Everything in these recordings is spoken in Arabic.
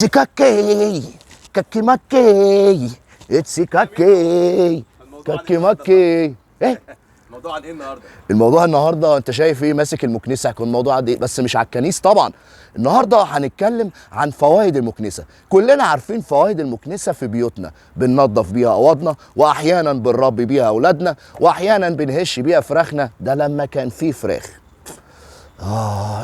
كاكي كاكي ماكي اتسي كاكي كاكي ماكي ايه الموضوع عن ايه النهارده؟ الموضوع النهارده انت شايف ايه ماسك المكنسه؟ هيكون الموضوع عن ايه؟ بس مش على الكنيس طبعا. النهارده هنتكلم عن فوائد المكنسه. كلنا عارفين فوائد المكنسه في بيوتنا، بننظف بيها اوضنا، واحيانا بنربي بيها اولادنا، واحيانا بنهش بيها فراخنا، ده لما كان في فراخ.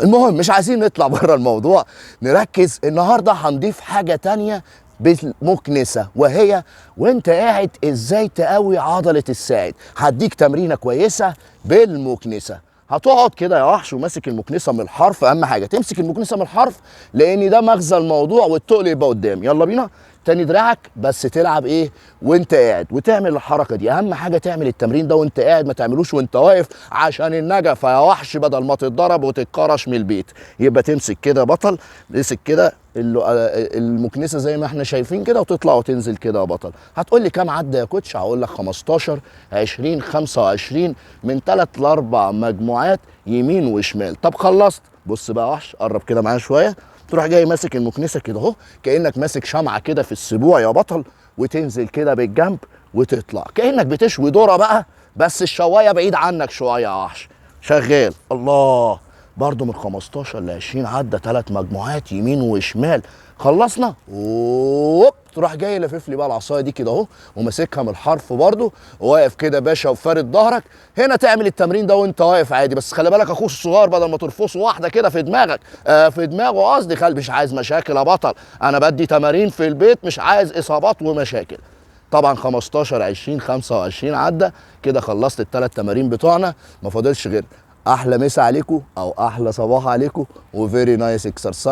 المهم مش عايزين نطلع بره الموضوع، نركز. النهارده هنضيف حاجه تانية بالمكنسه، وهي وانت قاعد ازاي تقوي عضله الساعد. هديك تمرينه كويسه بالمكنسه. هتقعد كده يا وحش وماسك المكنسه من الحرف. اهم حاجه تمسك المكنسه من الحرف، لان ده مغزى الموضوع، والتقل يبقى قدام. يلا بينا. تاني دراعك بس تلعب ايه وانت قاعد، وتعمل الحركه دي. اهم حاجه تعمل التمرين ده وانت قاعد، ما تعملوش وانت واقف، عشان النجفه يا وحش بدل ما تتضرب وتتكرش من البيت. يبقى تمسك كده يا بطل، تمسك كده المكنسه زي ما احنا شايفين كده، وتطلع وتنزل كده يا بطل. هتقول لي كام عدى يا كوتش؟ هقول لك 15 20 25 من 3 ل 4 مجموعات يمين وشمال. طب خلصت؟ بص بقى يا وحش، قرب كده معايا شويه. تروح جاي ماسك المكنسه كده اهو، كانك ماسك شمعه كده في السبوع يا بطل، وتنزل كده بالجنب وتطلع كانك بتشوي ذره بقى، بس الشوايه بعيد عنك شويه يا وحش. شغال. الله. برضو من 15 ل 20 عدى 3 مجموعات يمين وشمال. خلصنا. تروح جاي لافف لي بقى العصايه دي كده اهو، وماسكها من الحرف برضو، وواقف كده باشا وفارد ظهرك. هنا تعمل التمرين ده وانت واقف عادي، بس خلي بالك اخوك الصغير بدل ما ترفصه واحده كده في دماغك، في دماغه قصدي. مش عايز مشاكل يا بطل، انا بدي تمارين في البيت، مش عايز اصابات ومشاكل. طبعا 15 20 25 عدى كده. خلصت ال3 تمارين بتوعنا، ما فاضلش غير احلى مسا عليكم او احلى صباح عليكم، وفيري نايس اكسرسايز.